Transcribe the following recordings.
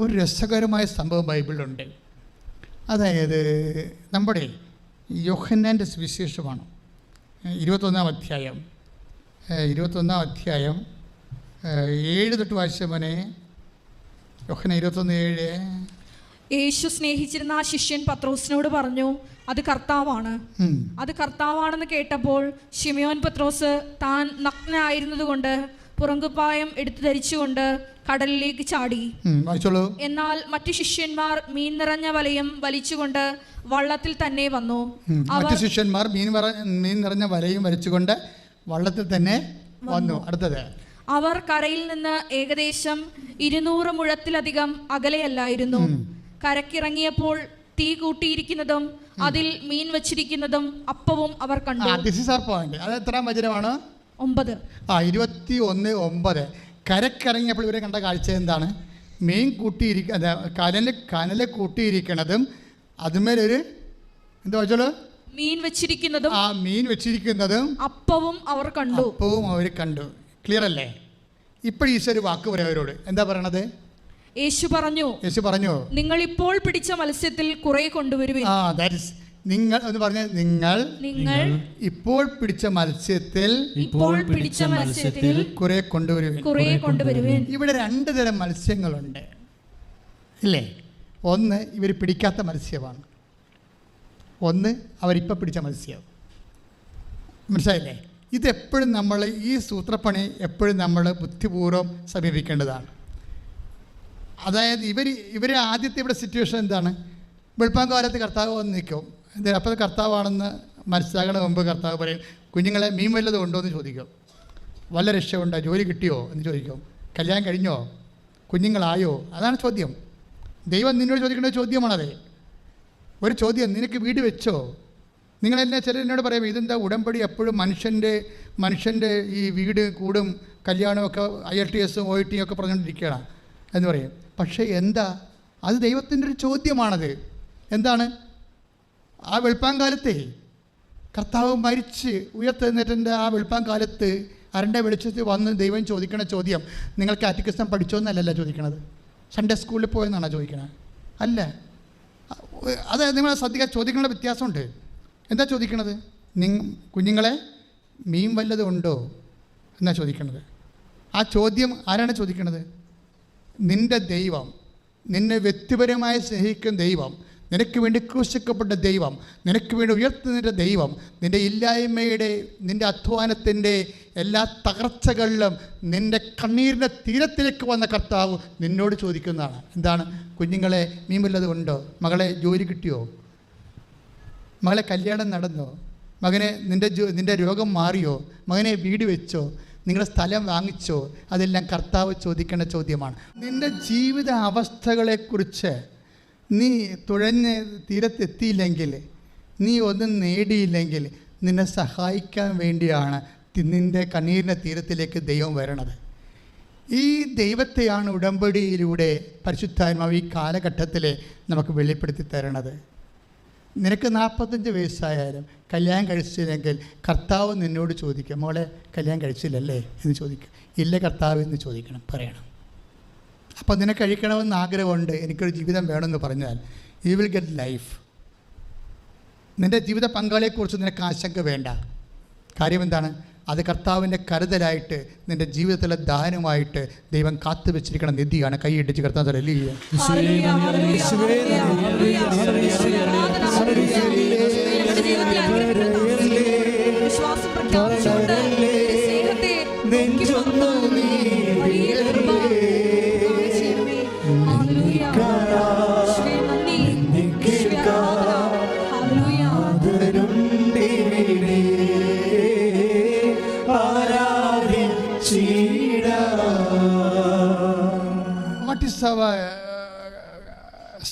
ഒരു രസകരമായ സംഭവം ബൈബിളിലുണ്ട്. അതായത് നമ്മുടെ യോഹന്നാൻ്റെ സുവിശേഷമാണ് 21-ാം അധ്യായം 7 തൊട്ട് വായിച്ച മോനെ. യോഹന്നാൻ 21:7. യേശു സ്നേഹിച്ചിരുന്ന ആ ശിഷ്യൻ പത്രോസിനോട് പറഞ്ഞു, അത് കർത്താവാണെന്ന് കേട്ടപ്പോൾ ശിമയോൻ പത്രോസ് താൻ നഗ്നനായിരുന്നതുകൊണ്ട് പുറങ്കുപ്പായം എടുത്തു ധരിച്ചുകൊണ്ട് കടലിലേക്ക് ചാടി. എന്നാൽ മറ്റു ശിഷ്യന്മാർ മീൻ നിറഞ്ഞ വലയം വലിച്ചുകൊണ്ട് വള്ളത്തിൽ തന്നെ വന്നു. അടുത്തത്, അവർ കരയിൽ നിന്ന് ഏകദേശം 200 മുഴത്തിലധികം അകലെയല്ലായിരുന്നു. കരക്കിറങ്ങിയപ്പോൾ തീ കൂട്ടിയിരിക്കുന്നതും അതിൽ മീൻ വച്ചിരിക്കുന്നതും അപ്പവും അവർ കണ്ടു. 9 കരക്കിറങ്ങിയപ്പോൾ ഇവരെ കണ്ട കാഴ്ച എന്താണ്? മീൻ കനല് കൂട്ടിയിരിക്കണതും അതുമേലൊരു എന്താ വെച്ചോളൂ മീൻ വെച്ചിരിക്കുന്നതും അപ്പവും അവർ കണ്ടു. ക്ലിയർ അല്ലേ? ഇപ്പോൾ ഈശോ ഒരു വാക്ക് പറയാം അവരോട്. എന്താ പറയണത്? യേശു പറഞ്ഞു, നിങ്ങൾ ഇപ്പോൾ പിടിച്ച മത്സ്യത്തിൽ കുറെ കൊണ്ടുവരുവിൻ. നിങ്ങൾ എന്ന് പറഞ്ഞ നിങ്ങൾ ഇപ്പോൾ പിടിച്ച മത്സ്യത്തിൽ കുറെ കൊണ്ടുവരുവിൻ. ഇവിടെ 2 തരം മത്സ്യങ്ങളുണ്ട് ഇല്ലേ? ഒന്ന് ഇവർ പിടിക്കാത്ത മത്സ്യമാണ്, ഒന്ന് അവരിപ്പോൾ പിടിച്ച മത്സ്യം. മനസ്സിലായില്ലേ? ഇതെപ്പോഴും നമ്മൾ ഈ സൂത്രപ്പണി എപ്പോഴും നമ്മൾ ബുദ്ധിപൂർവ്വം സമീപിക്കേണ്ടതാണ്. അതായത് ഇവർ ആദ്യത്തെ ഇവിടെ സിറ്റുവേഷൻ എന്താണ്? വെളുപ്പാങ്കാലത്ത് കർത്താവ് വന്ന് നിൽക്കും. അപ്പോൾ കർത്താവാണെന്ന് മനസ്സിലാകണ മുമ്പ് കർത്താവ് പറയും, കുഞ്ഞുങ്ങളെ മീൻ വല്ലതും ഉണ്ടോ എന്ന് ചോദിക്കും. വല്ല രക്ഷയുണ്ടോ? ജോലി കിട്ടിയോ എന്ന് ചോദിക്കും. കല്യാണം കഴിഞ്ഞോ? കുഞ്ഞുങ്ങളായോ? അതാണ് ചോദ്യം. ദൈവം നിന്നോട് ചോദിക്കേണ്ട ചോദ്യമാണത്. ഒരു ചോദ്യം, നിനക്ക് വീട് വെച്ചോ? നിങ്ങളെന്നെ ചിലരോട് പറയും, ഇതെന്താ ഉടമ്പടി എപ്പോഴും മനുഷ്യൻ്റെ ഈ വീട് കൂടും കല്യാണമൊക്കെ IELTS OIT ഒക്കെ പറഞ്ഞുകൊണ്ടിരിക്കുകയാണ് എന്ന് പറയും. പക്ഷേ എന്താ അത്? ദൈവത്തിൻ്റെ ഒരു ചോദ്യമാണത്. എന്താണ്? ആ വെളുപ്പാങ്കാലത്തെ കർത്താവ് മരിച്ച് ഉയർത്തെഴുന്നേറ്റിൻ്റെ ആ വെളുപ്പാങ്കാലത്ത് അരണ്ട വെളിച്ചത്തിൽ വന്ന് ദൈവം ചോദിക്കണ ചോദ്യം, നിങ്ങൾ കാറ്റക്കിസം പഠിച്ചോന്നല്ലല്ലോ ചോദിക്കണത്, സൺഡേ സ്കൂളിൽ പോയെന്നാണോ ചോദിക്കണത്? അല്ല. അത് നിങ്ങൾ ശ്രദ്ധിക്കാൻ, ചോദ്യങ്ങളുടെ വ്യത്യാസമുണ്ട്. എന്താ ചോദിക്കണത്? കുഞ്ഞുങ്ങളെ മീൻ വല്ലതും ഉണ്ടോ എന്നാ ചോദിക്കണത്. ആ ചോദ്യം ആരാണ് ചോദിക്കണത്? നിൻ്റെ ദൈവം, നിന്നെ വ്യക്തിപരമായി സ്നേഹിക്കുന്ന ദൈവം, നിനക്ക് വേണ്ടി ക്രൂശിക്കപ്പെട്ട ദൈവം, നിനക്ക് വേണ്ടി ഉയർത്തുന്ന ദൈവം, നിൻ്റെ ഇല്ലായ്മയുടെ, നിൻ്റെ അധ്വാനത്തിൻ്റെ എല്ലാ തകർച്ചകളിലും നിൻ്റെ കണ്ണീരിൻ്റെ തീരത്തിലേക്ക് വന്ന കർത്താവ് നിന്നോട് ചോദിക്കുന്നതാണ്. എന്താണ്? കുഞ്ഞുങ്ങളെ മീൻ വല്ലതും ഉണ്ടോ? മകളെ ജോലി കിട്ടിയോ? മകളെ കല്യാണം നടന്നോ? മകനെ നിൻ്റെ രോഗം മാറിയോ? മകനെ വീട് വെച്ചോ? നിങ്ങളുടെ സ്ഥലം വാങ്ങിച്ചോ? അതെല്ലാം കർത്താവ് ചോദിക്കേണ്ട ചോദ്യമാണ്. നിൻ്റെ ജീവിത അവസ്ഥകളെക്കുറിച്ച് നീ തുഴഞ്ഞ് തീരത്തെത്തിയില്ലെങ്കിൽ, നീ ഒന്നും നേടിയില്ലെങ്കിൽ നിന്നെ സഹായിക്കാൻ വേണ്ടിയാണ് നിൻ്റെ കണ്ണീരിൻ്റെ തീരത്തിലേക്ക് ദൈവം വരണത്. ഈ ദൈവത്തെയാണ് ഉടമ്പടിയിലൂടെ പരിശുദ്ധാത്മാവ് ഈ കാലഘട്ടത്തിൽ നമുക്ക് വെളിപ്പെടുത്തി തരണത്. നിനക്ക് 45 വയസ്സായാലും കല്യാണം കഴിച്ചില്ലെങ്കിൽ കർത്താവ് നിന്നോട് ചോദിക്കും, മോളെ കല്യാണം കഴിച്ചില്ലല്ലേ എന്ന് ചോദിക്കും. ഇല്ല കർത്താവ് എന്ന് ചോദിക്കണം, പറയണം. അപ്പോൾ നിനക്ക് കഴിക്കണമെന്ന് ആഗ്രഹമുണ്ട്, എനിക്കൊരു ജീവിതം വേണമെന്ന് പറഞ്ഞാൽ യു വിൽ ഗെറ്റ് ലൈഫ്. നിൻ്റെ ജീവിത പങ്കാളിയെക്കുറിച്ച് നിനക്ക് ആശങ്ക വേണ്ട. കാര്യം എന്താണ്? അത് കർത്താവിൻ്റെ കരുതലായിട്ട് നിൻ്റെ ജീവിതത്തിലെ ദാനമായിട്ട് ദൈവം കാത്തു വെച്ചിരിക്കണ നിധിയാണ്. കൈയിടിച്ച് കർത്താവ്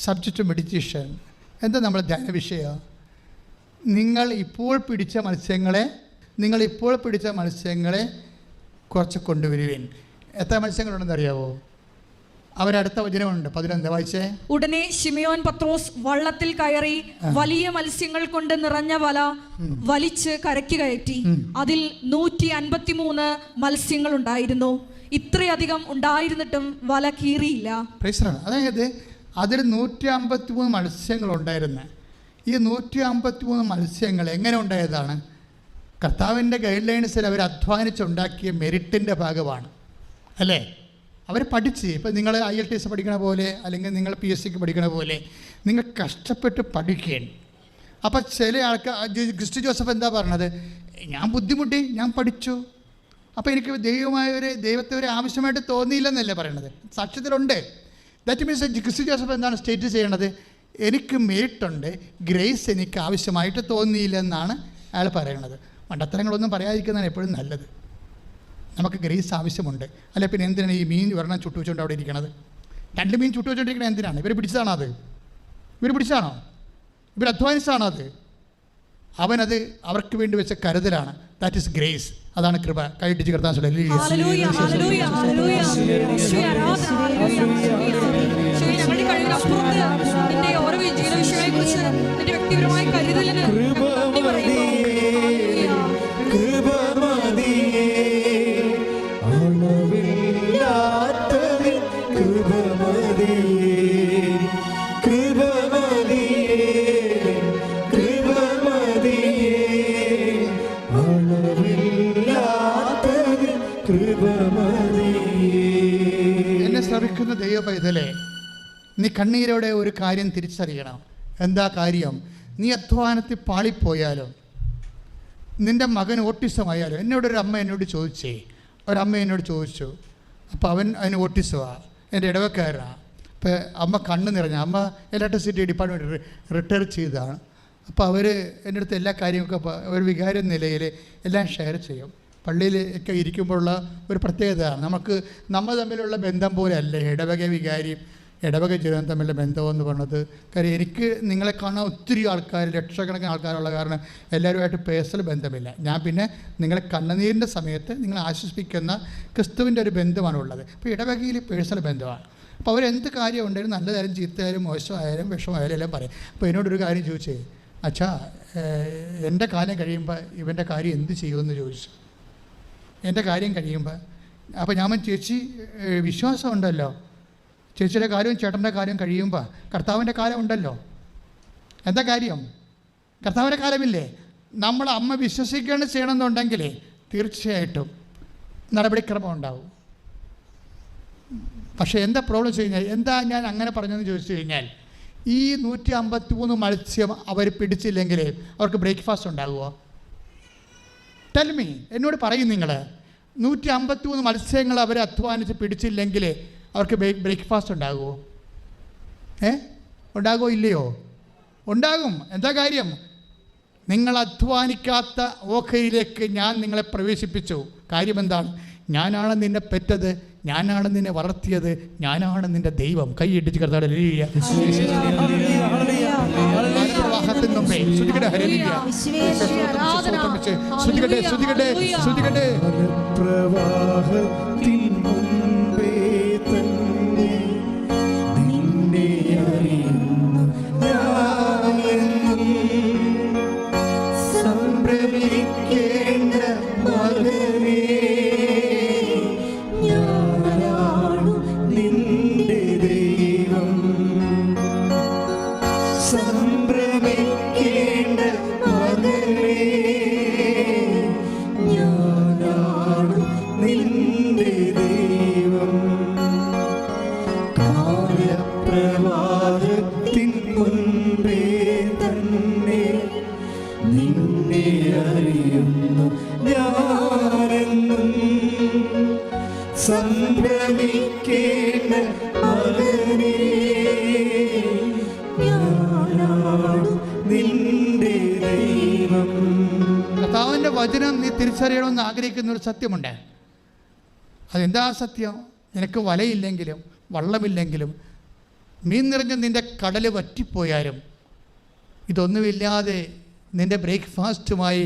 സബ്ജക്റ്റ് മെഡിറ്റേഷൻ. എന്താ നമ്മുടെ ധ്യാന വിഷയം? നിങ്ങൾ ഇപ്പോൾ പിടിച്ച മത്സ്യങ്ങളെ കുറച്ച് കൊണ്ടുവരുവേൻ. എത്ര മത്സ്യങ്ങളുണ്ടെന്ന് അറിയാവോ? അവരടുത്ത വചനമുണ്ട് 11 വായിച്ചേ. ഉടനെ ശിമയോൻ പത്രോസ് വള്ളത്തിൽ കയറി വലിയ മത്സ്യങ്ങൾ കൊണ്ട് നിറഞ്ഞ വല വലിച്ച് കരയ്ക്ക് കയറ്റി. അതിൽ 153 മത്സ്യങ്ങൾ ഉണ്ടായിരുന്നു. ഇത്രയധികം ഉണ്ടായിരുന്നിട്ടും വല കീറിയില്ല. അതായത് അതിൽ 153 മത്സ്യങ്ങളുണ്ടായിരുന്നു. ഈ 153 മത്സ്യങ്ങൾ എങ്ങനെ ഉണ്ടായതാണ്? കർത്താവിൻ്റെ ഗൈഡ് ലൈൻസിൽ അവർ അധ്വാനിച്ചുണ്ടാക്കിയ മെറിറ്റിൻ്റെ ഭാഗമാണ്, അല്ലേ? അവർ പഠിച്ച്, ഇപ്പം നിങ്ങൾ IELTS പഠിക്കണ പോലെ അല്ലെങ്കിൽ നിങ്ങൾ PSCക്ക് പഠിക്കണ പോലെ നിങ്ങൾ കഷ്ടപ്പെട്ട് പഠിക്കുകയാണ്. അപ്പം ചില ആൾക്കാർ, ക്രിസ്റ്റി ജോസഫ് എന്താ പറഞ്ഞത്? ഞാൻ ബുദ്ധിമുട്ടി, ഞാൻ പഠിച്ചു, അപ്പോൾ എനിക്ക് ദൈവത്തെ ഒരു ആവശ്യമായിട്ട് തോന്നിയില്ലെന്നല്ലേ പറയണത്. സാക്ഷ്യത്തിലുണ്ട്. ദാറ്റ് മീൻസ് ക്രിസ്റ്റി ജോസഫ് എന്താണ് സ്റ്റേറ്റ് ചെയ്യണത്? എനിക്ക് മെറിറ്റുണ്ട്, ഗ്രേസ് എനിക്ക് ആവശ്യമായിട്ട് തോന്നിയില്ലെന്നാണ് അയാൾ പറയണത്. മണ്ടത്തരങ്ങളൊന്നും പറയാതിരിക്കുന്നതാണ് എപ്പോഴും നല്ലത്. നമുക്ക് ഗ്രേസ് ആവശ്യമുണ്ട്. അല്ലെ പിന്നെ എന്തിനാണ് ഈ മീൻ ഒരെണ്ണം ചുട്ടു വെച്ചുകൊണ്ട് അവിടെ ഇരിക്കണത്? 2 മീൻ ചുട്ടു വെച്ചുകൊണ്ടിരിക്കണത് എന്തിനാണ്? ഇവർ പിടിച്ചതാണോ അത്? ഇവർ പിടിച്ചതാണോ? ഇവർ അധ്വാനിച്ചതാണോ അത്? അവനത് അവർക്ക് വേണ്ടി വെച്ച കരുതലാണ്. That is grace. അതാണ് കൃപ. കൈയിട്ടിച്ച് കർത്താൻ എന്നെ ശ്രമിക്കുന്ന ദൈവ പൈതലേ, നീ കണ്ണീരോടെ ഒരു കാര്യം തിരിച്ചറിയണം. എന്താ കാര്യം? നീ അധ്വാനത്തിൽ പാളിപ്പോയാലും, നിൻ്റെ മകൻ ഓട്ടിസമായാലും. ഒരമ്മ എന്നോട് ചോദിച്ചു. അപ്പോൾ അതിന് ഓട്ടിസമാണ്, എൻ്റെ ഇടവക്കാരനാണ്. അപ്പോൾ അമ്മ കണ്ണ് നിറഞ്ഞ അമ്മ ഇലക്ട്രിസിറ്റി ഡിപ്പാർട്ട്മെൻറ്റ് റിട്ടയർ ചെയ്തതാണ്. അപ്പോൾ അവർ എൻ്റെ അടുത്ത് എല്ലാ കാര്യമൊക്കെ ഒരു വികാര നിലയിൽ എല്ലാം ഷെയർ ചെയ്യും. പള്ളിയിൽ ഒക്കെ ഇരിക്കുമ്പോഴുള്ള ഒരു പ്രത്യേകതയാണ്. നമ്മൾ തമ്മിലുള്ള ബന്ധം പോലെ അല്ല ഇടവക വികാരിയും ഇടവക ജീവിതം തമ്മിലുള്ള ബന്ധമെന്ന് പറഞ്ഞത്. കാര്യം എനിക്ക് നിങ്ങളെ കാണാൻ ഒത്തിരി ആൾക്കാർ, ലക്ഷക്കണക്കിന് ആൾക്കാരുള്ള കാരണം എല്ലാവരുമായിട്ട് പേഴ്സണൽ ബന്ധമില്ല. ഞാൻ പിന്നെ നിങ്ങളെ കണ്ണുനീരിൻ്റെ സമയത്ത് നിങ്ങളെ ആശ്വസിപ്പിക്കുന്ന ക്രിസ്തുവിൻ്റെ ഒരു ബന്ധമാണുള്ളത്. അപ്പോൾ ഇടവകയിൽ പേഴ്സണൽ ബന്ധമാണ്. അപ്പോൾ അവരെന്ത് കാര്യം ഉണ്ടെങ്കിലും നല്ലതായാലും ചീത്തയായാലും മോശമായാലും വിഷമായാലും എല്ലാം പറയും. അപ്പോൾ എന്നോടൊരു കാര്യം ചോദിച്ചേ, അച്ഛാ എൻ്റെ കാര്യം കഴിയുമ്പോൾ ഇവൻ്റെ കാര്യം എന്ത് ചെയ്യുമെന്ന് ചോദിച്ചു. എൻ്റെ കാര്യം കഴിയുമ്പോൾ അപ്പോൾ ഞാൻ ചേച്ചി വിശ്വാസമുണ്ടല്ലോ, ചേച്ചിയുടെ കാര്യവും ചേട്ടൻ്റെ കാര്യം കഴിയുമ്പോൾ കർത്താവിൻ്റെ കാലം ഉണ്ടല്ലോ. എന്താ കാര്യം? കർത്താവിൻ്റെ കാലമില്ലേ? നമ്മൾ അമ്മ വിശ്വസിക്കുകയാണ് ചെയ്യണമെന്നുണ്ടെങ്കിൽ തീർച്ചയായിട്ടും നടപടിക്രമം ഉണ്ടാവും. പക്ഷേ എന്താ പ്രോബ്ലം വെച്ച് കഴിഞ്ഞാൽ, എന്താ ഞാൻ അങ്ങനെ പറഞ്ഞതെന്ന് ചോദിച്ചു കഴിഞ്ഞാൽ, ഈ 153 മത്സ്യം അവർ പിടിച്ചില്ലെങ്കിൽ അവർക്ക് ബ്രേക്ക്ഫാസ്റ്റ് ഉണ്ടാകുമോ? ടെൽമി, എന്നോട് പറയും. നിങ്ങൾ 153 മത്സ്യങ്ങൾ അവർ അധ്വാനിച്ച് പിടിച്ചില്ലെങ്കിൽ അവർക്ക് ബ്രേക്ക്ഫാസ്റ്റ് ഉണ്ടാകുമോ? ഉണ്ടാകുമോ ഇല്ലയോ? ഉണ്ടാകും. എന്താ കാര്യം? നിങ്ങൾ അധ്വാനിക്കാത്ത ഓഹരിയിലേക്ക് ഞാൻ നിങ്ങളെ പ്രവേശിപ്പിച്ചു. കാര്യം എന്താണ്? ഞാനാണ് നിന്നെ പെറ്റത്, ഞാനാണ് നിന്നെ വളർത്തിയത്, ഞാനാണ് നിന്റെ ദൈവം. കൈയിട്ടിച്ച് കർത്താവേ കർത്താവിൻ്റെ വചനം നീ തിരിച്ചറിയണമെന്ന് ആഗ്രഹിക്കുന്ന ഒരു സത്യമുണ്ട്. അതെന്താ സത്യം? നിനക്ക് വലയില്ലെങ്കിലും വള്ളമില്ലെങ്കിലും മീൻ നിറഞ്ഞ് നിൻ്റെ കടൽ വറ്റിപ്പോയാലും ഇതൊന്നുമില്ലാതെ നിൻ്റെ ബ്രേക്ക്ഫാസ്റ്റുമായി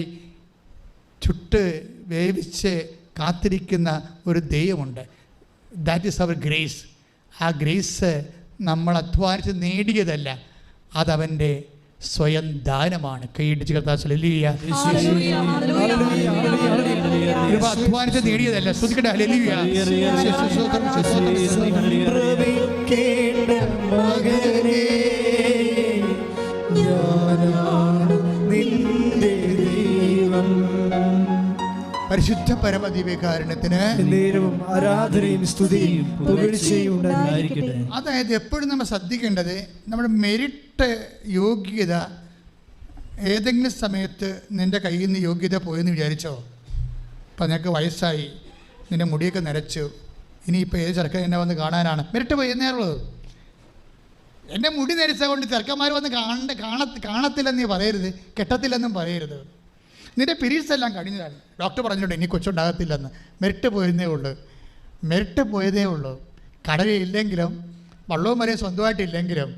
ചുട്ട് വേവിച്ച് കാത്തിരിക്കുന്ന ഒരു ദൈവമുണ്ട്. That is our grace. ആ ഗ്രേസ് നമ്മൾ അധ്വാനിച്ച് നേടിയതല്ല, അതവൻ്റെ സ്വയം ദാനമാണ്. കൈയിടിച്ച് കർത്താവ് കൃപ അധ്വാനിച്ച് നേടിയതല്ല. ശ്രുതിക്കട്ടെ ഹല്ലേലൂയ. പരിശുദ്ധ പരമദിവ്യകാരുണ്യത്തിന് ആരാധനയും സ്തുതിയും പുകഴ്ചയും ഉണ്ടായിരിക്കട്ടെ. അതായത് എപ്പോഴും നമ്മൾ ശ്രദ്ധിക്കേണ്ടത് നമ്മുടെ മെരിറ്റ്, യോഗ്യത ഏതെങ്കിലും സമയത്ത് നിൻ്റെ കയ്യിൽ നിന്ന് യോഗ്യത പോയെന്ന് വിചാരിച്ചോ? ഇപ്പം നിനക്ക് വയസ്സായി, നിൻ്റെ മുടിയൊക്കെ നരച്ചു, ഇനിയിപ്പോൾ ഏത് ചെറുക്കൻ എന്നെ വന്ന് കാണാനാണ്? മെരിറ്റ് പോയെന്നേ ഉള്ളൂ. എൻ്റെ മുടി നരച്ച കൊണ്ട് ചെറുക്കന്മാർ വന്ന് കാണത്തില്ലെന്ന് പറയരുത്, കെട്ടത്തില്ലെന്നും പറയരുത്. നിൻ്റെ പീരീഡ്സ് എല്ലാം കഴിഞ്ഞതാണ്, ഡോക്ടർ പറഞ്ഞിട്ടുണ്ട് ഇനി കൊച്ചുണ്ടാകത്തില്ലെന്ന്. മെരിറ്റ് പോയതേ ഉള്ളൂ, മെരിറ്റ് പോയതേ ഉള്ളൂ. കടലില്ലെങ്കിലും വള്ളവും വരെയും സ്വന്തമായിട്ടില്ലെങ്കിലും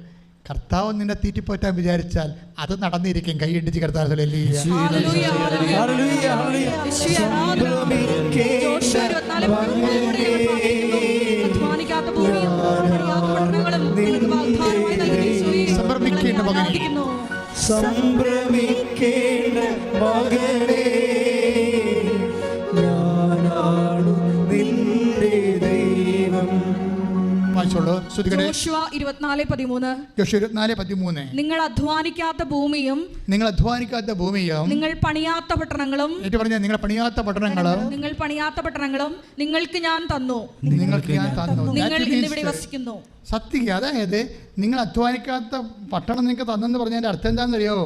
കർത്താവ് നിന്നെ തീറ്റിപ്പോറ്റാൻ വിചാരിച്ചാൽ അത് നടന്നിരിക്കും. കൈ ഇടിച്ച് കർത്താവ് സമർപ്പിക്കേണ്ട മകനെ, സംഭ്രമിക്കേണ്ട മകനേ, ഞാനാണു നിന്റെ ദൈവം. യോശുവ 24:13 നിങ്ങൾ അധ്വാനിക്കാത്ത ഭൂമിയും നിങ്ങൾ പണിയാത്ത പട്ടണങ്ങളും നിങ്ങൾക്ക് ഞാൻ തന്നു. നിങ്ങൾ ഇന്നിവിടെ വസിക്കുന്നു. സത്യം. അതായത് നിങ്ങൾ അധ്വാനിക്കാത്ത പട്ടണം നിങ്ങൾക്ക് തന്നെന്ന് പറഞ്ഞതിൻ്റെ അർത്ഥം എന്താണെന്നറിയോ?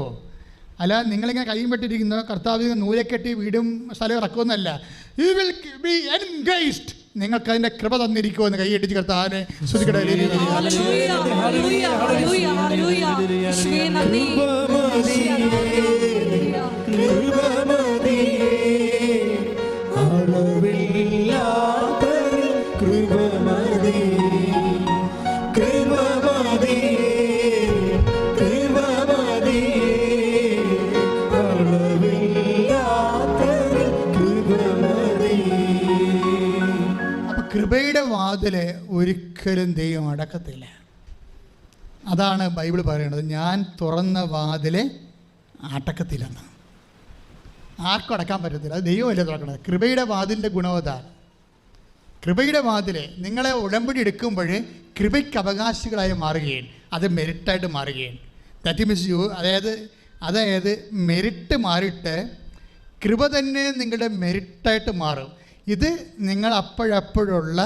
അല്ല നിങ്ങളിങ്ങനെ കൈയും പെട്ടിരിക്കുന്ന കർത്താവ് നൂലക്കെട്ടി വീടും സ്ഥലം ഇറക്കുമെന്നല്ല. You will be engaged. നിങ്ങൾക്ക് അതിൻ്റെ കൃപ തന്നിരിക്കുമെന്ന് കൈയടിച്ച് കർത്താവിനെ ശ്രുതിക്കട്ടെ. കൃപയുടെ വാതില് ഒരിക്കലും ദൈവം അടക്കത്തില്ല. അതാണ് ബൈബിൾ പറയുന്നത്, ഞാൻ തുറന്ന വാതില് അടക്കത്തില്ലെന്ന്. ആർക്കും അടക്കാൻ പറ്റത്തില്ല, അത് ദൈവമല്ലേ തുറക്കണത്. കൃപയുടെ വാതിലിൻ്റെ ഗുണവതാണ്. കൃപയുടെ വാതില് നിങ്ങളെ ഉടമ്പടി എടുക്കുമ്പോൾ കൃപയ്ക്ക് അവകാശികളായി മാറുകയും അത് മെരിറ്റായിട്ട് മാറുകയും. ദാറ്റ് മീൻസ് അതായത് മെരിറ്റ് മാറിയിട്ട് കൃപ തന്നെ നിങ്ങളുടെ മെരിറ്റായിട്ട് മാറും. ഇത് നിങ്ങൾ അപ്പോഴപ്പോഴുള്ള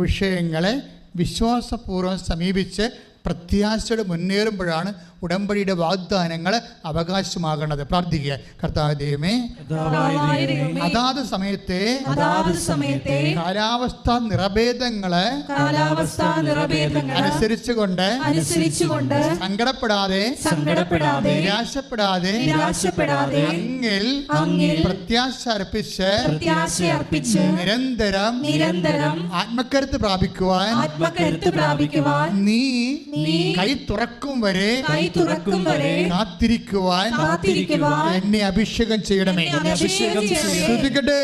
വിഷയങ്ങളെ വിശ്വാസപൂർവ്വം സമീപിച്ച് പ്രത്യാശയോടെ മുന്നേറുമ്പോഴാണ് ഉടമ്പടിയുടെ വാഗ്ദാനങ്ങൾ അവകാശമാകണത്. പ്രാർത്ഥിക്കുക. കർത്താവേ ദൈവമേ, അതാത് സമയത്തെ കാലാവസ്ഥ നിറഭേദങ്ങള് അനുസരിച്ചുകൊണ്ട് സങ്കടപ്പെടാതെ നിരാശപ്പെടാതെ അങ്ങിൽ പ്രത്യാശ അർപ്പിച്ച് നിരന്തരം ആത്മകരുത്ത് പ്രാപിക്കുവാൻ നീ കൈ തുറക്കും വരെ കാത്തിരിക്കുവാൻ എന്നെ അഭിഷേകം ചെയ്യണമേ. ശ്രദ്ധിക്കട്ടെ.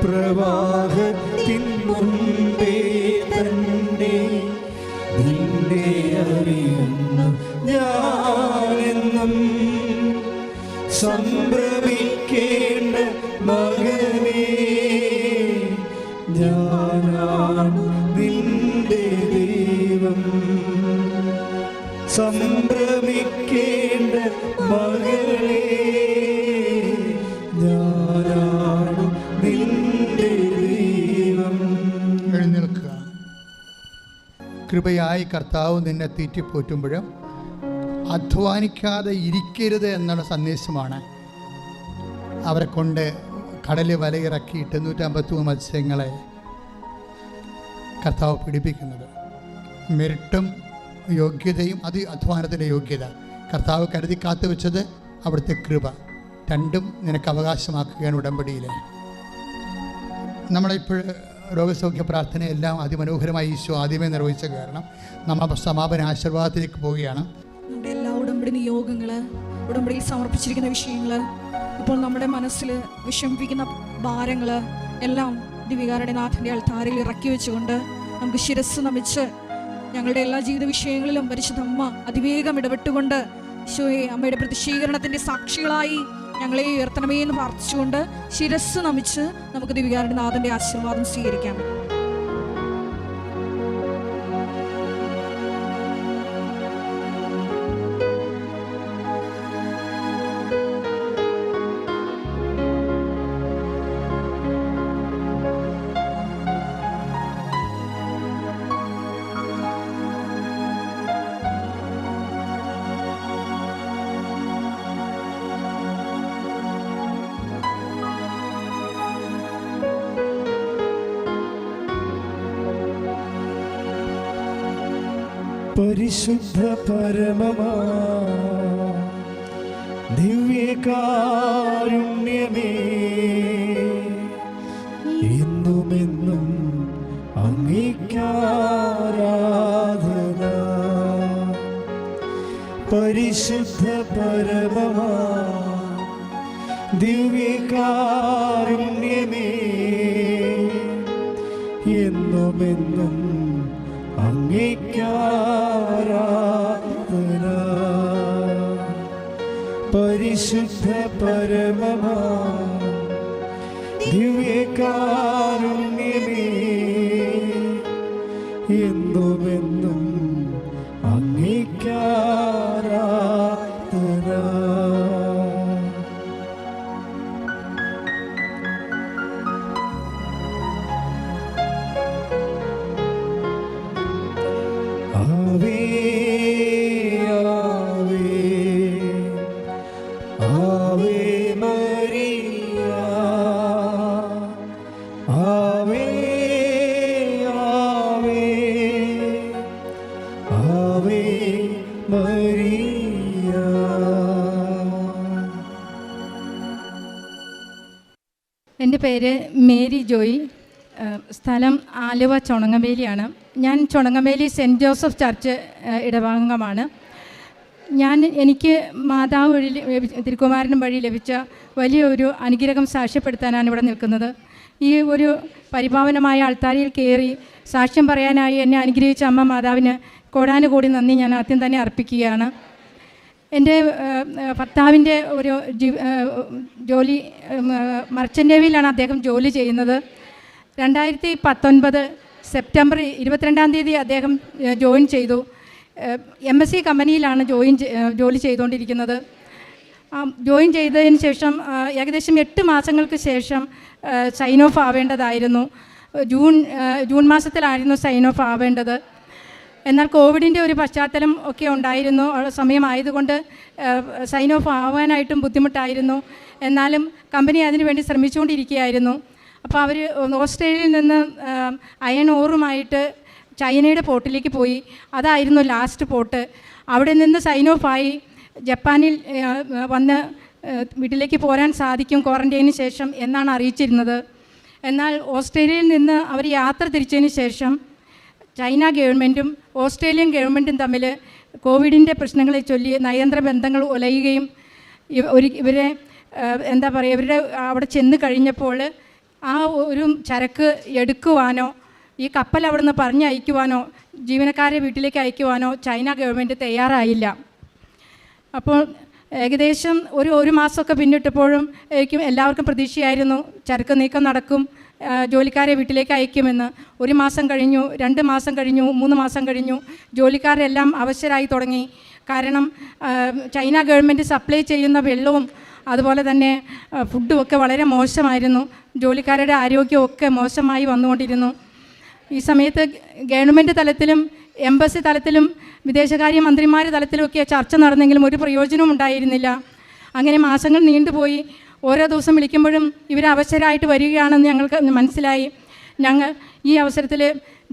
പ്രവാഹത്തിൻ മുൻപേ തന്നെ നിന്നെ അറിയുന്നു ഞാനെന്നും. സംഭ്രമിക്കേണ്ട മകനേ, ഞാനാണു നിന്റെ ദൈവം. സംഭ്രമിക്കേണ്ട മകനേ, ഞാനാണു നിന്റെ ദൈവം. എഴുന്നേൽക്കുക. കൃപയായി കർത്താവ് നിന്നെ തീറ്റിപ്പോറ്റുമ്പോഴും അധ്വാനിക്കാതെ ഇരിക്കരുത് എന്നുള്ള സന്ദേശമാണ് അവരെ കൊണ്ട് കടൽ വലയിറക്കി 853 മത്സ്യങ്ങളെ കർത്താവ് പിടിപ്പിക്കുന്നത്. മെരിട്ടും യോഗ്യതയും അത് അധ്വാനത്തിൻ്റെ യോഗ്യത. കർത്താവ് കരുതി കാത്തു വെച്ചത് അവിടുത്തെ കൃപ. രണ്ടും നിനക്ക് അവകാശമാക്കുകയാണ് ഉടമ്പടിയിൽ. നമ്മളിപ്പോൾ രോഗസൗഖ്യ പ്രാർത്ഥനയെല്ലാം അതിമനോഹരമായി ഈശോ ആദ്യമേ നിർവഹിച്ച കാരണം നമ്മൾ സമാപന ആശീർവാദത്തിലേക്ക് പോവുകയാണ്. നമ്മുടെ എല്ലാ ഉടമ്പടി നിയോഗങ്ങള്, ഉടമ്പടിയിൽ സമർപ്പിച്ചിരിക്കുന്ന വിഷയങ്ങള്, ഇപ്പോൾ നമ്മുടെ മനസ്സിൽ വിഷമിപ്പിക്കുന്ന ഭാരങ്ങള് എല്ലാം ദിവ്യകാരുണ്യനാഥൻ്റെ അൾത്താരയിൽ ഇറക്കി വെച്ചുകൊണ്ട് നമുക്ക് ശിരസ് നമിച്ച് ഞങ്ങളുടെ എല്ലാ ജീവിത വിഷയങ്ങളിലും പരിശുദ്ധ അമ്മ അതിവേഗം ഇടപെട്ടുകൊണ്ട് ഈശോയെ അമ്മയുടെ പ്രതിഷീകരണത്തിൻ്റെ സാക്ഷികളായി ഞങ്ങളെ ഉയർത്തണമേ എന്ന് പ്രാർത്ഥിച്ചുകൊണ്ട് ശിരസ് നമിച്ച് നമുക്ക് ദിവ്യകാരുണ്യനാഥൻ്റെ ആശീർവാദം സ്വീകരിക്കാം. പരിശുദ്ധ പരമമാ ദിവ്യകാരുണ്യമേ, എന്നുമെന്നും അങ്ങേക്കാരാധന. പരിശുദ്ധ പരമമാ ദിവ്യകാരുണ്യമേ, എന്നുമെന്നും അങ്ങേക്കാരാധന. പരിശുദ്ധ പരമമാ ദിവ്യകാരുണ്യമേ, എന്നുമെന്നും അങ്ങേക്കാരാധന. ആവേ ആവേ ആവേ മരിയ, ആവേ ആവേ ആവേ മരിയ. എൻ്റെ പേര് മേരി ജോയി, സ്ഥലം ആലുവ ചുണങ്ങവേലിയാണ്. ഞാൻ ചുണങ്ങവേലി സെൻറ്റ് ജോസഫ് ചർച്ച് ഇടവകമാണ്. എനിക്ക് മാതാവ് വഴി തിരുക്കുമാരനും വഴി ലഭിച്ച വലിയൊരു അനുഗ്രഹം സാക്ഷ്യപ്പെടുത്താനാണ് ഇവിടെ നിൽക്കുന്നത്. ഈ ഒരു പരിപാവനമായ ആൾത്താരിയിൽ കയറി സാക്ഷ്യം പറയാനായി എന്നെ അനുഗ്രഹിച്ച അമ്മ മാതാവിന് കോടാനുകൂടി നന്ദി ഞാൻ ആദ്യം തന്നെ അർപ്പിക്കുകയാണ്. എൻ്റെ ഭർത്താവിൻ്റെ ഒരു ജോലി മർച്ചൻ്റ് നേവിയിലാണ് അദ്ദേഹം ജോലി ചെയ്യുന്നത്. 2019 സെപ്റ്റംബർ 22 അദ്ദേഹം ജോയിൻ ചെയ്തു. MSC കമ്പനിയിലാണ് ജോലി ചെയ്തുകൊണ്ടിരിക്കുന്നത്. ജോയിൻ ചെയ്തതിന് ശേഷം ഏകദേശം 8 മാസങ്ങൾക്ക് ശേഷം സൈൻ ഓഫ് ആവേണ്ടതായിരുന്നു. ജൂൺ മാസത്തിലായിരുന്നു സൈൻ ഓഫ് ആവേണ്ടത്. എന്നാൽ കോവിഡിൻ്റെ ഒരു പശ്ചാത്തലം ഒക്കെ ഉണ്ടായിരുന്നു. സമയമായതുകൊണ്ട് സൈൻ ഓഫ് ആവാനായിട്ടും ബുദ്ധിമുട്ടായിരുന്നു. എന്നാലും കമ്പനി അതിനുവേണ്ടി ശ്രമിച്ചുകൊണ്ടിരിക്കുകയായിരുന്നു. അപ്പോൾ അവർ ഓസ്ട്രേലിയയിൽ നിന്ന് അയൺ ഓറുമായിട്ട് ചൈനയുടെ പോർട്ടിലേക്ക് പോയി. അതായിരുന്നു ലാസ്റ്റ് പോർട്ട്. അവിടെ നിന്ന് സൈൻ ഓഫ് ആയി ജപ്പാനിൽ വന്ന് വീട്ടിലേക്ക് പോരാൻ സാധിക്കും ക്വാറൻറ്റൈനിന് ശേഷം എന്നാണ് അറിയിച്ചിരുന്നത്. എന്നാൽ ഓസ്ട്രേലിയയിൽ നിന്ന് അവർ യാത്ര തിരിച്ചതിന് ശേഷം ചൈന ഗവൺമെൻറ്റും ഓസ്ട്രേലിയൻ ഗവൺമെൻറ്റും തമ്മിൽ കോവിഡിൻ്റെ പ്രശ്നങ്ങളെ ചൊല്ലി നയതന്ത്ര ബന്ധങ്ങൾ ഉലയുകയും ഇവരെ ഇവരുടെ അവിടെ ചെന്ന് കഴിഞ്ഞപ്പോൾ ആ ഒരു ചരക്ക് എടുക്കുവാനോ ഈ കപ്പൽ അവിടെ നിന്ന് പറഞ്ഞയക്കുവാനോ ജീവനക്കാരെ വീട്ടിലേക്ക് അയക്കുവാനോ ചൈന ഗവൺമെൻറ് തയ്യാറായില്ല. അപ്പോൾ ഏകദേശം ഒരു മാസമൊക്കെ പിന്നിട്ടപ്പോഴും എല്ലാവർക്കും പ്രതീക്ഷയായിരുന്നു ചരക്ക് നീക്കം നടക്കും, ജോലിക്കാരെ വീട്ടിലേക്ക് അയക്കുമെന്ന്. 1 മാസം കഴിഞ്ഞു, 2 മാസം കഴിഞ്ഞു, 3 മാസം കഴിഞ്ഞു. ജോലിക്കാരെല്ലാം അവശരായി തുടങ്ങി. കാരണം ചൈന ഗവൺമെൻറ് സപ്ലൈ ചെയ്യുന്ന വെള്ളവും അതുപോലെ തന്നെ ഫുഡും ഒക്കെ വളരെ മോശമായിരുന്നു. ജോലിക്കാരുടെ ആരോഗ്യമൊക്കെ മോശമായി വന്നുകൊണ്ടിരുന്നു. ഈ സമയത്ത് ഗവൺമെൻറ് തലത്തിലും എംബസി തലത്തിലും വിദേശകാര്യ മന്ത്രിമാർ തലത്തിലുമൊക്കെ ചർച്ച നടന്നെങ്കിലും ഒരു പ്രയോജനവും ഉണ്ടായിരുന്നില്ല. അങ്ങനെ മാസങ്ങൾ നീണ്ടുപോയി. ഓരോ ദിവസം വിളിക്കുമ്പോഴും ഇവർ അവശരായിട്ട് വരികയാണെന്ന് ഞങ്ങൾക്ക് മനസ്സിലായി. ഞങ്ങൾ ഈ അവസരത്തിൽ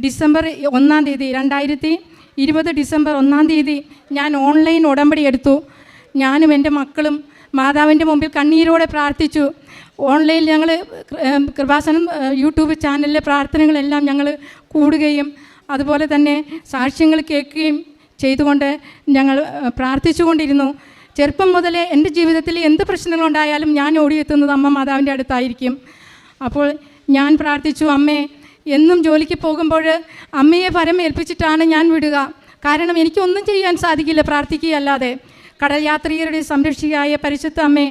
ഡിസംബർ 1 തീയതി 2020 ഡിസംബർ 1 തീയതി ഞാൻ ഓൺലൈൻ ഉടമ്പടി എടുത്തു. ഞാനും എൻ്റെ മക്കളും മാതാവിൻ്റെ മുമ്പിൽ കണ്ണീരോടെ പ്രാർത്ഥിച്ചു. ഓൺലൈനിൽ ഞങ്ങൾ കൃപാസനം യൂട്യൂബ് ചാനലിലെ പ്രാർത്ഥനകളെല്ലാം ഞങ്ങൾ കൂടുകയും അതുപോലെ തന്നെ സാക്ഷ്യങ്ങൾ കേൾക്കുകയും ചെയ്തുകൊണ്ട് ഞങ്ങൾ പ്രാർത്ഥിച്ചുകൊണ്ടിരുന്നു. ചെറുപ്പം മുതലേ എൻ്റെ ജീവിതത്തിൽ എന്ത് പ്രശ്നങ്ങളുണ്ടായാലും ഞാൻ ഓടിയെത്തുന്നത് അമ്മ മാതാവിൻ്റെ അടുത്തായിരിക്കും. അപ്പോൾ ഞാൻ പ്രാർത്ഥിച്ചു, അമ്മേ എന്നും ജോലിക്ക് പോകുമ്പോൾ അമ്മയെ പരമേൽപ്പിച്ചിട്ടാണ് ഞാൻ വിടുക. കാരണം എനിക്കൊന്നും ചെയ്യാൻ സാധിക്കില്ല പ്രാർത്ഥിക്കുകയല്ലാതെ. കടൽ യാത്രികരുടെ സംരക്ഷികയായ പരിശുദ്ധ അമ്മേ,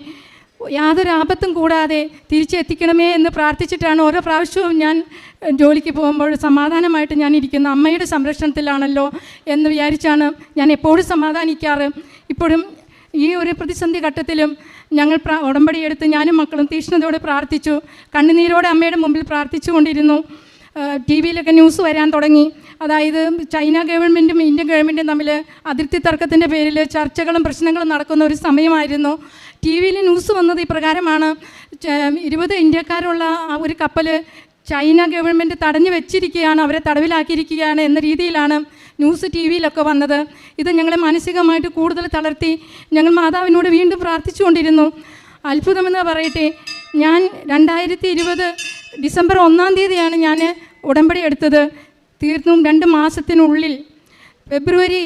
യാതൊരു ആപത്തും കൂടാതെ തിരിച്ചെത്തിക്കണമേ എന്ന് പ്രാർത്ഥിച്ചിട്ടാണ് ഓരോ പ്രാവശ്യവും ഞാൻ ജോലിക്ക് പോകുമ്പോൾ സമാധാനമായിട്ട് ഞാൻ ഇരിക്കുന്നു. അമ്മയുടെ സംരക്ഷണത്തിലാണല്ലോ എന്ന് വിചാരിച്ചാണ് ഞാൻ എപ്പോഴും സമാധാനിക്കാറ്. ഇപ്പോഴും ഈ ഒരു പ്രതിസന്ധി ഘട്ടത്തിലും ഞങ്ങൾ ഉടമ്പടിയെടുത്ത് ഞാനും മക്കളും തീക്ഷ്ണതയോടെ പ്രാർത്ഥിച്ചു. കണ്ണുനീരോടെ അമ്മയുടെ മുമ്പിൽ പ്രാർത്ഥിച്ചു കൊണ്ടിരുന്നു. ടി വിയിലൊക്കെ ന്യൂസ് വരാൻ തുടങ്ങി. അതായത് ചൈന ഗവൺമെൻറ്റും ഇന്ത്യൻ ഗവൺമെൻറ്റും തമ്മിൽ അതിർത്തി തർക്കത്തിൻ്റെ പേരിൽ ചർച്ചകളും പ്രശ്നങ്ങളും നടക്കുന്ന ഒരു സമയമായിരുന്നു. ടി വിയിൽ ന്യൂസ് വന്നത് ഇപ്രകാരമാണ്: 20 ഇന്ത്യക്കാരുള്ള ആ ഒരു കപ്പൽ ചൈന ഗവൺമെൻറ് തടഞ്ഞു വെച്ചിരിക്കുകയാണ്, അവരെ തടവിലാക്കിയിരിക്കുകയാണ് എന്ന രീതിയിലാണ് ന്യൂസ് ടി വിയിലൊക്കെ വന്നത്. ഇത് ഞങ്ങളെ മാനസികമായിട്ട് കൂടുതൽ തളർത്തി. ഞങ്ങൾ മാതാവിനോട് വീണ്ടും പ്രാർത്ഥിച്ചുകൊണ്ടിരുന്നു. അത്ഭുതമെന്ന് പറയട്ടെ, ഞാൻ 2020 ഡിസംബർ 1-ാം തീയതിയാണ് ഞാൻ ഉടമ്പടി എടുത്തത്. തീർത്തും 2 മാസത്തിനുള്ളിൽ ഫെബ്രുവരി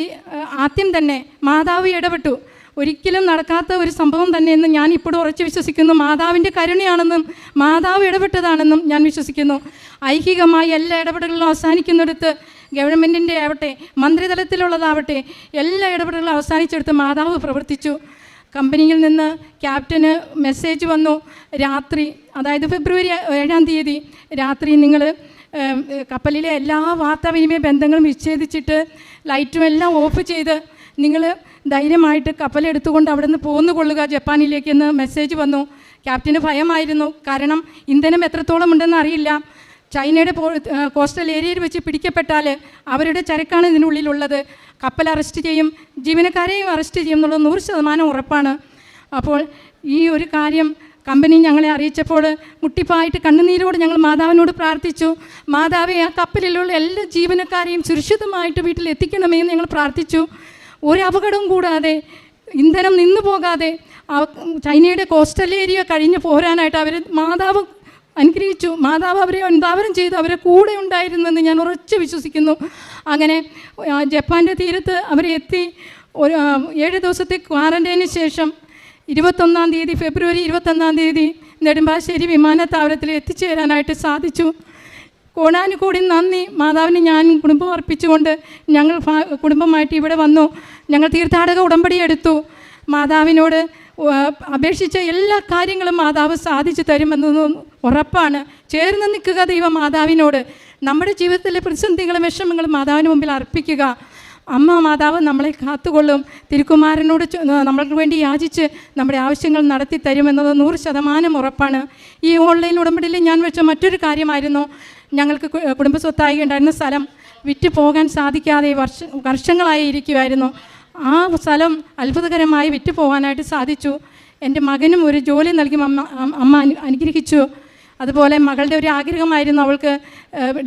ആദ്യം തന്നെ മാതാവ് ഇടപെട്ടു. ഒരിക്കലും നടക്കാത്ത ഒരു സംഭവം തന്നെയെന്ന് ഞാൻ ഇപ്പോഴും ഉറച്ചു വിശ്വസിക്കുന്നു. മാതാവിൻ്റെ കരുണയാണെന്നും മാതാവ് ഇടപെട്ടതാണെന്നും ഞാൻ വിശ്വസിക്കുന്നു. ഐഹികമായി എല്ലാ ഇടപെടലുകളും അവസാനിക്കുന്നിടത്ത്, ഗവൺമെൻറ്റിൻ്റെ ആവട്ടെ മന്ത്രിതലത്തിലുള്ളതാവട്ടെ, എല്ലാ ഇടപെടലുകളും അവസാനിച്ചെടുത്ത് മാതാവ് പ്രവർത്തിച്ചു. കമ്പനിയിൽ നിന്ന് ക്യാപ്റ്റന് മെസ്സേജ് വന്നു രാത്രി, അതായത് ഫെബ്രുവരി 7-ാം തീയതി രാത്രി, നിങ്ങൾ കപ്പലിലെ എല്ലാ വാർത്താവിനിമയ ബന്ധങ്ങളും വിച്ഛേദിച്ചിട്ട് ലൈറ്റും എല്ലാം ഓഫ് ചെയ്ത് നിങ്ങൾ ധൈര്യമായിട്ട് കപ്പലെടുത്തുകൊണ്ട് അവിടെ നിന്ന് പോന്നു കൊള്ളുക ജപ്പാനിലേക്ക് എന്ന് മെസ്സേജ് വന്നു. ക്യാപ്റ്റന് ഭയമായിരുന്നു. കാരണം ഇന്ധനം എത്രത്തോളം ഉണ്ടെന്ന് അറിയില്ല. ചൈനയുടെ കോസ്റ്റൽ ഏരിയയിൽ വെച്ച് പിടിക്കപ്പെട്ടാൽ അവരുടെ ചരക്കാണ് ഇതിനുള്ളിലുള്ളത്. കപ്പൽ അറസ്റ്റ് ചെയ്യും, ജീവനക്കാരെയും അറസ്റ്റ് ചെയ്യും എന്നുള്ളത് 100% ഉറപ്പാണ്. അപ്പോൾ ഈ ഒരു കാര്യം കമ്പനി ഞങ്ങളെ അറിയിച്ചപ്പോൾ മുട്ടിപ്പായിട്ട് കണ്ണുനീരോട് ഞങ്ങൾ മാതാവിനോട് പ്രാർത്ഥിച്ചു. മാതാവെ, ആ കപ്പലിലുള്ള എല്ലാ ജീവനക്കാരെയും സുരക്ഷിതമായിട്ട് വീട്ടിൽ എത്തിക്കണമേ എന്ന് ഞങ്ങൾ പ്രാർത്ഥിച്ചു. ഒരു അപകടവും കൂടാതെ, ഇന്ധനം നിന്നു പോകാതെ ചൈനയുടെ കോസ്റ്റൽ ഏരിയ കഴിഞ്ഞ് പോരാനായിട്ട് അവർ മാതാവ് അനുഗ്രഹിച്ചു. മാതാവ് അവരെ അനുധാവനം ചെയ്ത് അവരെ കൂടെ ഉണ്ടായിരുന്നെന്ന് ഞാൻ ഉറച്ചു വിശ്വസിക്കുന്നു. അങ്ങനെ ജപ്പാൻ്റെ തീരത്ത് അവരെത്തി. 7 ദിവസത്തെ ക്വാറൻറ്റൈന് ശേഷം 21-ാം തീയതി ഫെബ്രുവരി 21-ാം തീയതി നെടുമ്പാശ്ശേരി വിമാനത്താവളത്തിൽ എത്തിച്ചേരാനായിട്ട് സാധിച്ചു. കോടാനുകോടി നന്ദി. മാതാവിന് ഞാൻ കുടുംബം അർപ്പിച്ചുകൊണ്ട് ഞങ്ങൾ കുടുംബമായിട്ട് ഇവിടെ വന്നു. ഞങ്ങൾ തീർത്ഥാടക ഉടമ്പടി എടുത്തു. മാതാവിനോട് അപേക്ഷിച്ച എല്ലാ കാര്യങ്ങളും മാതാവ് സാധിച്ചു തരുമെന്നതും ഉറപ്പാണ്. ചേർന്ന് നിൽക്കുക ദൈവ മാതാവിനോട്. നമ്മുടെ ജീവിതത്തിലെ പ്രതിസന്ധികളും വിഷമങ്ങളും മാതാവിന് മുമ്പിൽ അർപ്പിക്കുക. അമ്മ മാതാവ് നമ്മളെ കാത്തുകൊള്ളും. തിരുക്കുമാരനോട് നമ്മൾക്ക് വേണ്ടി യാചിച്ച് നമ്മുടെ ആവശ്യങ്ങൾ നടത്തി തരുമെന്നത് 100% ഉറപ്പാണ്. ഈ ഓൺലൈൻ ഉടമ്പടിയിൽ ഞാൻ വെച്ച മറ്റൊരു കാര്യമായിരുന്നു, ഞങ്ങൾക്ക് കുടുംബസ്വത്തായി ഉണ്ടായിരുന്ന സ്ഥലം വിറ്റ് പോകാൻ സാധിക്കാതെ വർഷങ്ങളായി ഇരിക്കുമായിരുന്നു. ആ സ്ഥലം അത്ഭുതകരമായി വിറ്റ് പോകാനായിട്ട് സാധിച്ചു. എൻ്റെ മകനും ഒരു ജോലി നൽകി അമ്മ അനുഗ്രഹിച്ചു. അതുപോലെ മകളുടെ ഒരു ആഗ്രഹമായിരുന്നു, അവൾക്ക്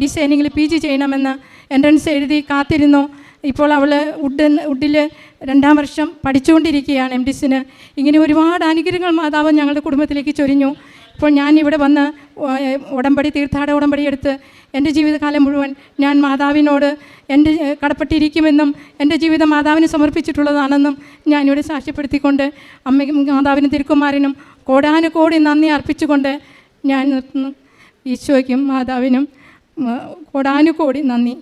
ഡിസൈനിങ്ങിൽ PG ചെയ്യണമെന്ന്. എൻട്രൻസ് എഴുതി കാത്തിരുന്നു. ഇപ്പോൾ അവൾ വുഡിൽ 2-ാം വർഷം പഠിച്ചുകൊണ്ടിരിക്കുകയാണ് MDiന്. ഇങ്ങനെ ഒരുപാട് അനുഗ്രഹങ്ങൾ മാതാവ് ഞങ്ങളുടെ കുടുംബത്തിലേക്ക് ചൊരിഞ്ഞു. ഇപ്പോൾ ഞാൻ ഇവിടെ വന്ന് തീർത്ഥാടക ഉടമ്പടി എടുത്ത് എൻ്റെ ജീവിതകാലം മുഴുവൻ ഞാൻ മാതാവിനോട് എൻ്റെ കടപ്പെട്ടിരിക്കുമെന്നും എൻ്റെ ജീവിതം മാതാവിന് സമർപ്പിച്ചിട്ടുള്ളതാണെന്നും ഞാനിവിടെ സാക്ഷ്യപ്പെടുത്തിക്കൊണ്ട് അമ്മയ്ക്കും മാതാവിനും തിരുക്കുമാരനും കോടാനുകോടി നന്ദി അർപ്പിച്ചുകൊണ്ട് ഞാൻ നിർത്തുന്നു. ഈശോയ്ക്കും മാതാവിനും കോടാനുകോടി നന്ദി.